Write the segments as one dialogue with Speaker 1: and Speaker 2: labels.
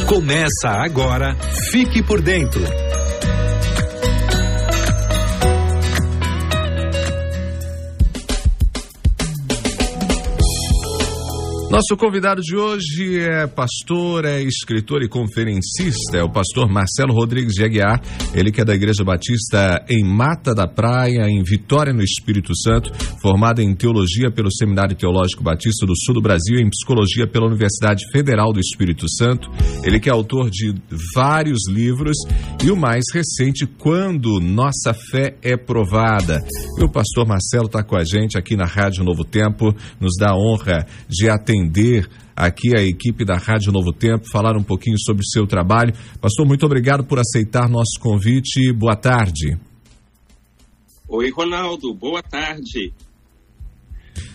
Speaker 1: Começa agora, Fique por Dentro.
Speaker 2: Nosso convidado de hoje é pastor, é escritor e conferencista, é o pastor Marcelo Rodrigues de Aguiar, ele que é da Igreja Batista em Mata da Praia, em Vitória, no Espírito Santo, formado em Teologia pelo Seminário Teológico Batista do Sul do Brasil e em Psicologia pela Universidade Federal do Espírito Santo. Ele que é autor de vários livros e o mais recente, Quando Nossa Fé é Provada. E o pastor Marcelo está com a gente aqui na Rádio Novo Tempo, nos dá a honra de atender aqui a equipe da Rádio Novo Tempo, falar um pouquinho sobre o seu trabalho. Pastor, muito obrigado por aceitar nosso convite. Boa tarde.
Speaker 3: Oi, Ronaldo. Boa tarde.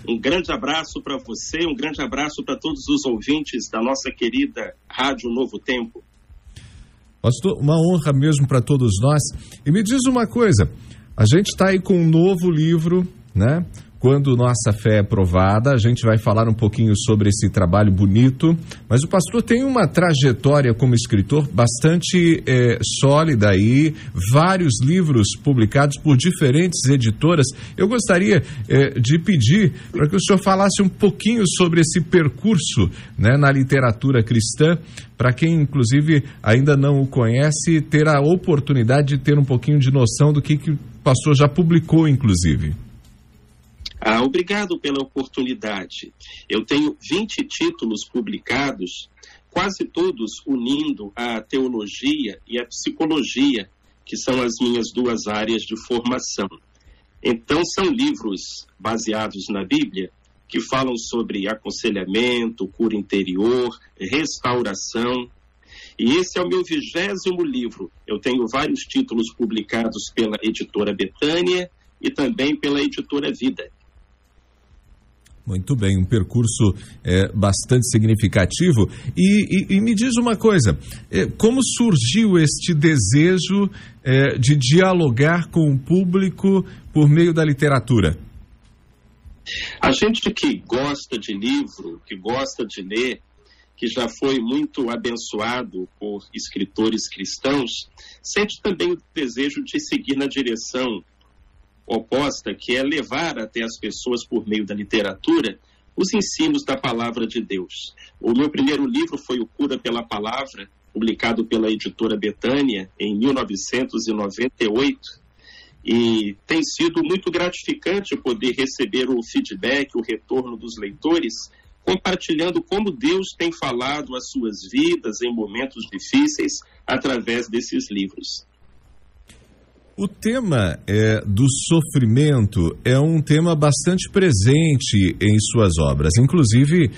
Speaker 3: Um grande abraço para você, um grande abraço para todos os ouvintes da nossa querida Rádio Novo Tempo.
Speaker 2: Pastor, uma honra mesmo para todos nós. E me diz uma coisa, a gente está aí com um novo livro, né? Quando Nossa Fé é Provada, a gente vai falar um pouquinho sobre esse trabalho bonito, mas o pastor tem uma trajetória como escritor bastante sólida aí, vários livros publicados por diferentes editoras. Eu gostaria de pedir para que o senhor falasse um pouquinho sobre esse percurso, né, na literatura cristã, para quem, inclusive, ainda não o conhece, ter a oportunidade de ter um pouquinho de noção do que o pastor já publicou, inclusive.
Speaker 3: Obrigado pela oportunidade. Eu tenho 20 títulos publicados, quase todos unindo a teologia e a psicologia, que são as minhas duas áreas de formação. Então, são livros baseados na Bíblia, que falam sobre aconselhamento, cura interior, restauração. E esse é o meu 20º livro. Eu tenho vários títulos publicados pela editora Betânia e também pela editora Vida.
Speaker 2: Muito bem, um percurso bastante significativo. E me diz uma coisa, como surgiu este desejo de dialogar com o público por meio da literatura?
Speaker 3: A gente que gosta de livro, que gosta de ler, que já foi muito abençoado por escritores cristãos, sente também o desejo de seguir na direção oposta, que é levar até as pessoas, por meio da literatura, os ensinos da palavra de Deus. O meu primeiro livro foi o Cura pela Palavra, publicado pela editora Betânia em 1998, e tem sido muito gratificante poder receber o feedback, o retorno dos leitores, compartilhando como Deus tem falado às suas vidas em momentos difíceis através desses livros.
Speaker 2: O tema do sofrimento é um tema bastante presente em suas obras. Inclusive,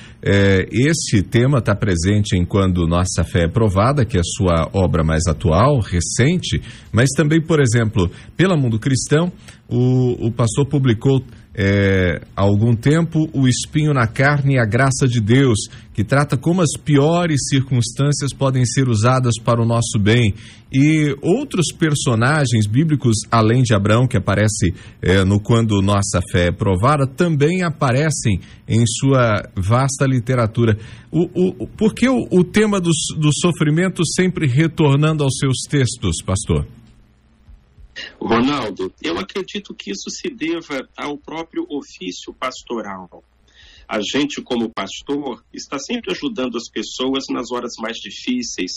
Speaker 2: esse tema está presente em Quando Nossa Fé é Provada, que é a sua obra mais atual, recente, mas também, por exemplo, pela Mundo Cristão, o pastor publicou há algum tempo O Espinho na Carne e a Graça de Deus, que trata como as piores circunstâncias podem ser usadas para o nosso bem. E outros personagens bíblicos, além de Abraão, que aparece no Quando Nossa Fé é Provada, também aparecem em sua vasta literatura. Por que o tema do sofrimento sempre retornando aos seus textos, pastor?
Speaker 3: Ronaldo, eu acredito que isso se deva ao próprio ofício pastoral. A gente, como pastor, está sempre ajudando as pessoas nas horas mais difíceis,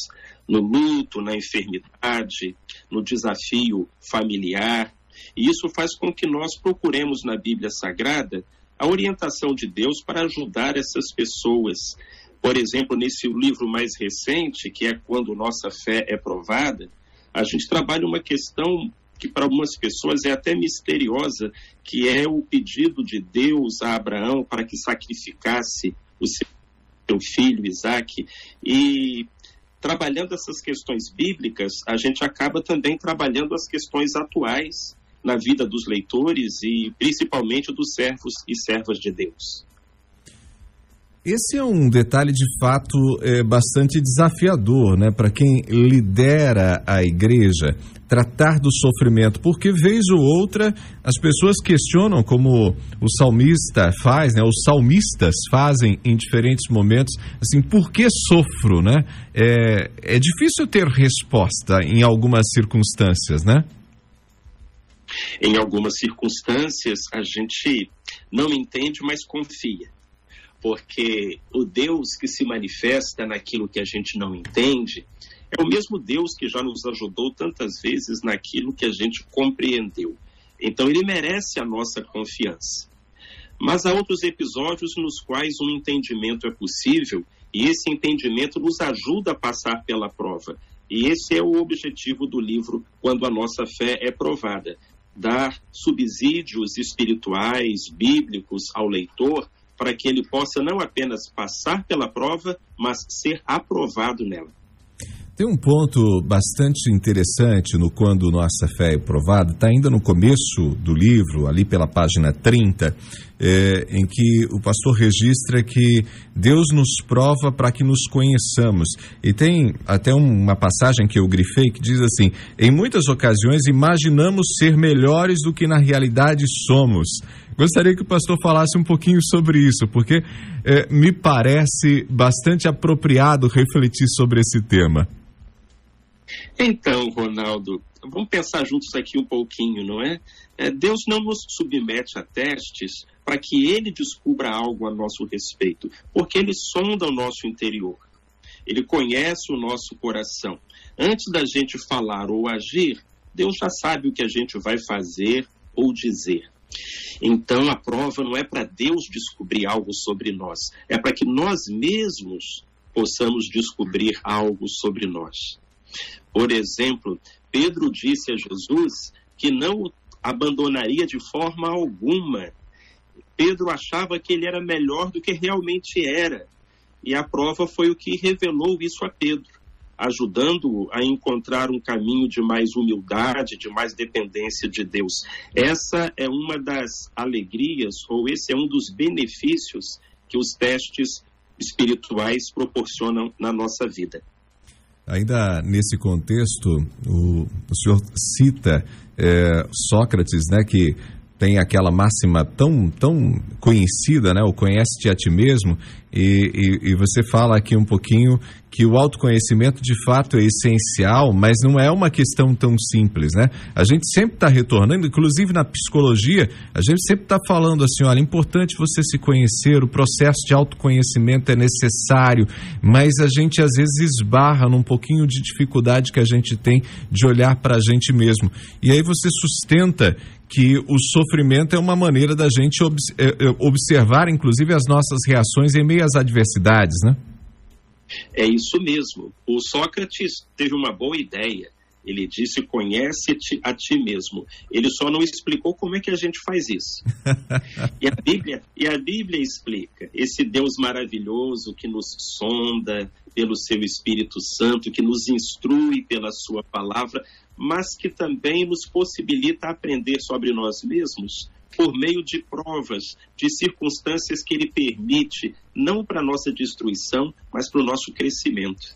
Speaker 3: no luto, na enfermidade, no desafio familiar. E isso faz com que nós procuremos na Bíblia Sagrada a orientação de Deus para ajudar essas pessoas. Por exemplo, nesse livro mais recente, que é Quando Nossa Fé é Provada, a gente trabalha uma questão que para algumas pessoas é até misteriosa, que é o pedido de Deus a Abraão para que sacrificasse o seu filho Isaque. E trabalhando essas questões bíblicas, a gente acaba também trabalhando as questões atuais na vida dos leitores e principalmente dos servos e servas de Deus.
Speaker 2: Esse é um detalhe de fato bastante desafiador, né, para quem lidera a igreja, tratar do sofrimento, porque vez ou outra as pessoas questionam, como o salmista faz, né, os salmistas fazem em diferentes momentos, assim, por que sofro, né? É difícil ter resposta em algumas circunstâncias, né?
Speaker 3: Em algumas circunstâncias a gente não entende, mas confia. Porque o Deus que se manifesta naquilo que a gente não entende é o mesmo Deus que já nos ajudou tantas vezes naquilo que a gente compreendeu. Então ele merece a nossa confiança. Mas há outros episódios nos quais um entendimento é possível e esse entendimento nos ajuda a passar pela prova. E esse é o objetivo do livro Quando a Nossa Fé é Provada. Dar subsídios espirituais, bíblicos ao leitor, para que ele possa não apenas passar pela prova, mas ser aprovado nela.
Speaker 2: Tem um ponto bastante interessante no Quando Nossa Fé é Provada, está ainda no começo do livro, ali pela página 30, em que o pastor registra que Deus nos prova para que nos conheçamos. E tem até uma passagem que eu grifei que diz assim: em muitas ocasiões imaginamos ser melhores do que na realidade somos. Gostaria que o pastor falasse um pouquinho sobre isso, porque me parece bastante apropriado refletir sobre esse tema.
Speaker 3: Então, Ronaldo, vamos pensar juntos aqui um pouquinho, não é? Deus não nos submete a testes para que ele descubra algo a nosso respeito, porque ele sonda o nosso interior. Ele conhece o nosso coração. Antes da gente falar ou agir, Deus já sabe o que a gente vai fazer ou dizer. Então, a prova não é para Deus descobrir algo sobre nós, é para que nós mesmos possamos descobrir algo sobre nós. Por exemplo, Pedro disse a Jesus que não o abandonaria de forma alguma. Pedro achava que ele era melhor do que realmente era. E a prova foi o que revelou isso a Pedro, ajudando-o a encontrar um caminho de mais humildade, de mais dependência de Deus. Essa é uma das alegrias, ou esse é um dos benefícios que os testes espirituais proporcionam na nossa vida.
Speaker 2: Ainda nesse contexto, o senhor cita Sócrates, né, que tem aquela máxima tão conhecida, né, o conhece-te a ti mesmo, e você fala aqui um pouquinho que o autoconhecimento de fato é essencial, mas não é uma questão tão simples, né? A gente sempre está retornando, inclusive na psicologia, a gente sempre está falando assim, olha, é importante você se conhecer, o processo de autoconhecimento é necessário, mas a gente às vezes esbarra num pouquinho de dificuldade que a gente tem de olhar para a gente mesmo. E aí você sustenta que o sofrimento é uma maneira da gente observar, inclusive, as nossas reações em meio às adversidades, né?
Speaker 3: É isso mesmo. O Sócrates teve uma boa ideia. Ele disse, conhece-te a ti mesmo. Ele só não explicou como é que a gente faz isso. E a Bíblia explica. Esse Deus maravilhoso que nos sonda pelo seu Espírito Santo, que nos instrui pela sua palavra, mas que também nos possibilita aprender sobre nós mesmos por meio de provas, de circunstâncias que ele permite, não para a nossa destruição, mas para o nosso crescimento.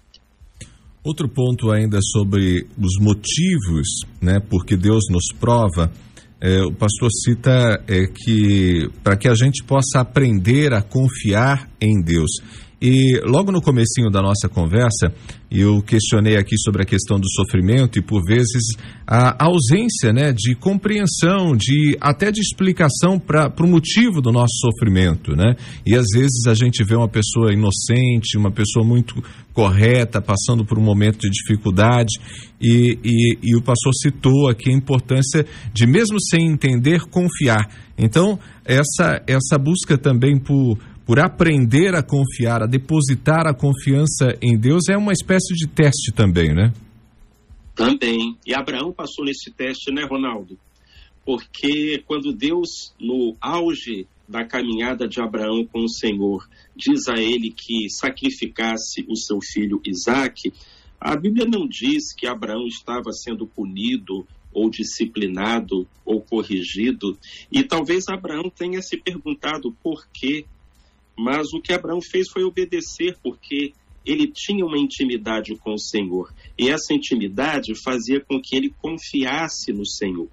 Speaker 2: Outro ponto ainda sobre os motivos, né, porque Deus nos prova, o pastor cita que para que a gente possa aprender a confiar em Deus. E logo no comecinho da nossa conversa, eu questionei aqui sobre a questão do sofrimento e, por vezes, a ausência, né, de compreensão, até de explicação para o motivo do nosso sofrimento, né? E, às vezes, a gente vê uma pessoa inocente, uma pessoa muito correta, passando por um momento de dificuldade, e o pastor citou aqui a importância de, mesmo sem entender, confiar. Então, essa busca também por aprender a confiar, a depositar a confiança em Deus é uma espécie de teste também, né?
Speaker 3: Também. E Abraão passou nesse teste, né, Ronaldo? Porque quando Deus, no auge da caminhada de Abraão com o Senhor, diz a ele que sacrificasse o seu filho Isaque, a Bíblia não diz que Abraão estava sendo punido ou disciplinado ou corrigido. E talvez Abraão tenha se perguntado por quê. mas o que Abraão fez foi obedecer, porque ele tinha uma intimidade com o Senhor, e essa intimidade fazia com que ele confiasse no Senhor.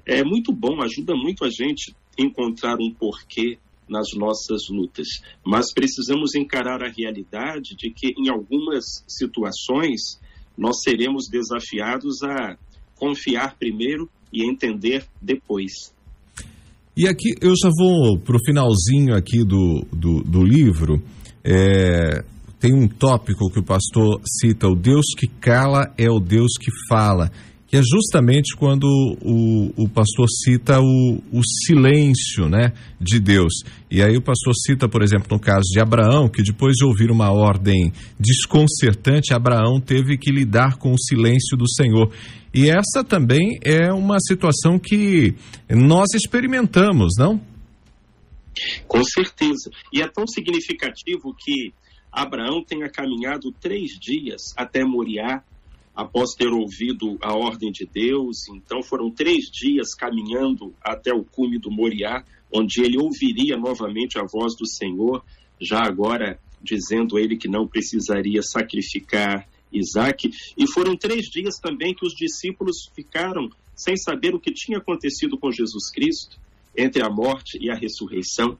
Speaker 3: É muito bom, ajuda muito a gente encontrar um porquê nas nossas lutas, mas precisamos encarar a realidade de que em algumas situações nós seremos desafiados a confiar primeiro e entender depois.
Speaker 2: E aqui eu já vou para o finalzinho aqui do livro. Tem um tópico que o pastor cita: o Deus que cala é o Deus que fala, que é justamente quando o pastor cita o silêncio, né, de Deus. E aí o pastor cita, por exemplo, no caso de Abraão, que depois de ouvir uma ordem desconcertante, Abraão teve que lidar com o silêncio do Senhor. E essa também é uma situação que nós experimentamos, não?
Speaker 3: Com certeza. E é tão significativo que Abraão tenha caminhado 3 dias até Moriá, após ter ouvido a ordem de Deus. Então foram 3 dias caminhando até o cume do Moriá, onde ele ouviria novamente a voz do Senhor, já agora dizendo a ele que não precisaria sacrificar Isaque. E foram 3 dias também que os discípulos ficaram sem saber o que tinha acontecido com Jesus Cristo, entre a morte e a ressurreição.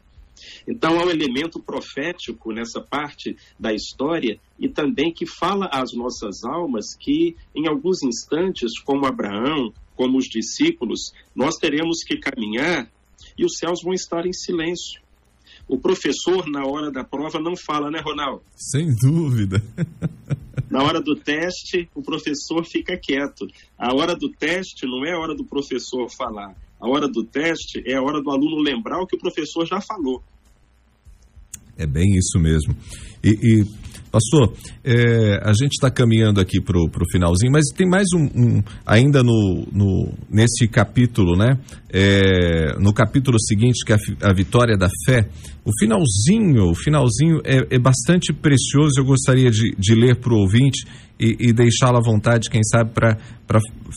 Speaker 3: Então há um elemento profético nessa parte da história, e também que fala às nossas almas que em alguns instantes, como Abraão, como os discípulos, nós teremos que caminhar e os céus vão estar em silêncio. O professor, na hora da prova, não fala, né, Ronaldo?
Speaker 2: Sem dúvida.
Speaker 3: Na hora do teste, o professor fica quieto. A hora do teste não é a hora do professor falar. A hora do teste é a hora do aluno lembrar o que o professor já falou.
Speaker 2: É bem isso mesmo. Pastor, a gente está caminhando aqui para o finalzinho, mas tem mais ainda nesse capítulo, né? No capítulo seguinte, que é a vitória da fé, o finalzinho é bastante precioso. Eu gostaria de ler para o ouvinte e deixá-lo à vontade, quem sabe, para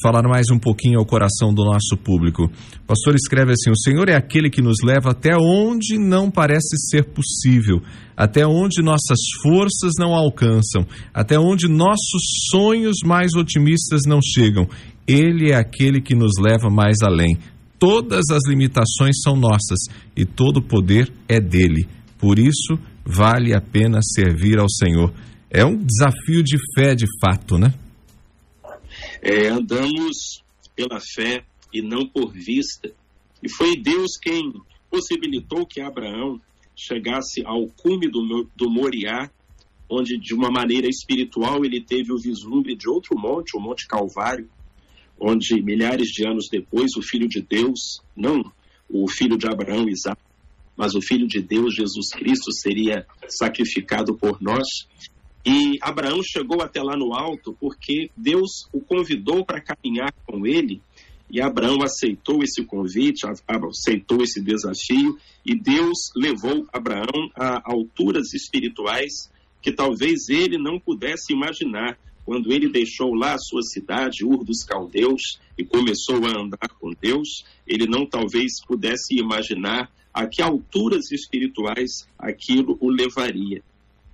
Speaker 2: falar mais um pouquinho ao coração do nosso público. O pastor escreve assim: o Senhor é aquele que nos leva até onde não parece ser possível, até onde nossas forças não alcançam, até onde nossos sonhos mais otimistas não chegam. Ele é aquele que nos leva mais além. Todas as limitações são nossas e todo o poder é dele. Por isso, vale a pena servir ao Senhor. É um desafio de fé, de fato, né?
Speaker 3: Andamos pela fé e não por vista. E foi Deus quem possibilitou que Abraão chegasse ao cume do Moriá, onde, de uma maneira espiritual, ele teve o vislumbre de outro monte, o Monte Calvário, onde milhares de anos depois o Filho de Deus, não o filho de Abraão, Isaque, mas o Filho de Deus, Jesus Cristo, seria sacrificado por nós. E Abraão chegou até lá no alto porque Deus o convidou para caminhar com ele, e Abraão aceitou esse convite, aceitou esse desafio, e Deus levou Abraão a alturas espirituais que talvez ele não pudesse imaginar. Quando ele deixou lá a sua cidade, Ur dos Caldeus, e começou a andar com Deus, ele não talvez pudesse imaginar a que alturas espirituais aquilo o levaria.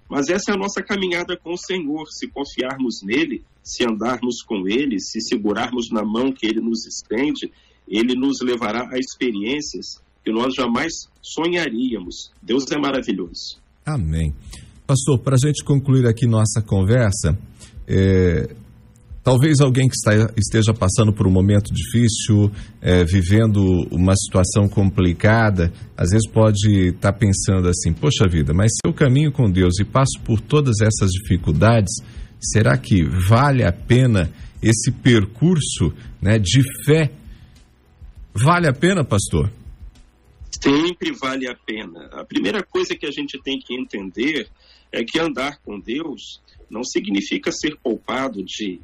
Speaker 3: Mas essa é a nossa caminhada com o Senhor. Se confiarmos nele, se andarmos com ele, se segurarmos na mão que ele nos estende, ele nos levará a experiências que nós jamais sonharíamos. Deus é maravilhoso.
Speaker 2: Amém. Pastor, para a gente concluir aqui nossa conversa, talvez alguém que esteja passando por um momento difícil, vivendo uma situação complicada, às vezes pode estar pensando assim: poxa vida, mas se eu caminho com Deus e passo por todas essas dificuldades, será que vale a pena esse percurso, né, de fé? Vale a pena, pastor?
Speaker 3: Sempre vale a pena. A primeira coisa que a gente tem que entender é que andar com Deus não significa ser poupado de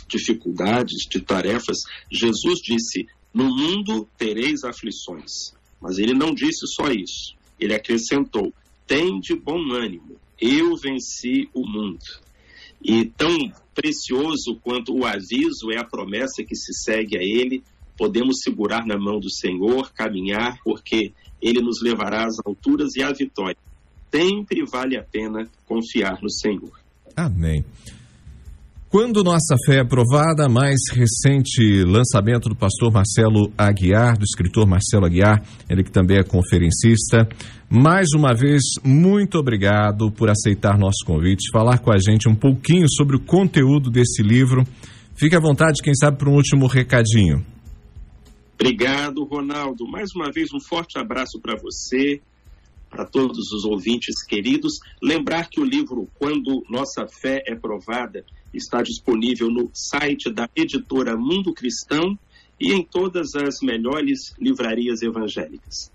Speaker 3: dificuldades, de tarefas. Jesus disse: no mundo tereis aflições. Mas ele não disse só isso. Ele acrescentou: tende bom ânimo, eu venci o mundo. E tão precioso quanto o aviso é a promessa que se segue a ele, podemos segurar na mão do Senhor, caminhar, porque Ele nos levará às alturas e à vitória. Sempre vale a pena confiar no Senhor.
Speaker 2: Amém. Quando Nossa Fé é Provada, mais recente lançamento do pastor Marcelo Aguiar, do escritor Marcelo Aguiar, ele que também é conferencista. Mais uma vez, muito obrigado por aceitar nosso convite, falar com a gente um pouquinho sobre o conteúdo desse livro. Fique à vontade, quem sabe, para um último recadinho.
Speaker 3: Obrigado, Ronaldo. Mais uma vez, um forte abraço para você, para todos os ouvintes queridos. Lembrar que o livro Quando Nossa Fé é Provada está disponível no site da editora Mundo Cristão e em todas as melhores livrarias evangélicas.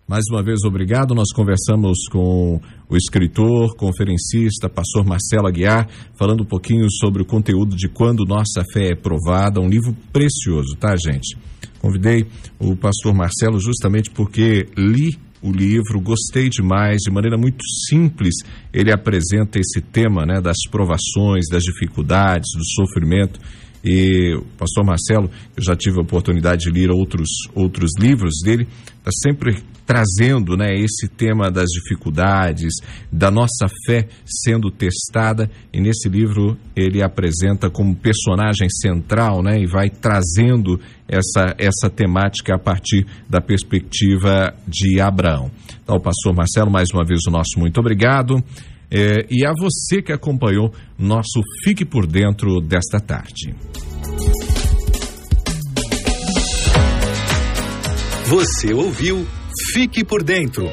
Speaker 2: Mais uma vez, obrigado. Nós conversamos com o escritor, conferencista, pastor Marcelo Aguiar, falando um pouquinho sobre o conteúdo de Quando Nossa Fé é Provada, um livro precioso, tá, gente? Convidei o pastor Marcelo justamente porque li o livro, gostei demais, de maneira muito simples, ele apresenta esse tema, né, das provações, das dificuldades, do sofrimento. E o pastor Marcelo, eu já tive a oportunidade de ler outros livros dele, está sempre trazendo, né, esse tema das dificuldades, da nossa fé sendo testada, e nesse livro ele apresenta como personagem central, né, e vai trazendo essa temática a partir da perspectiva de Abraão. Então, pastor Marcelo, mais uma vez o nosso muito obrigado. E a você que acompanhou nosso Fique por Dentro desta tarde.
Speaker 1: Você ouviu Fique por Dentro.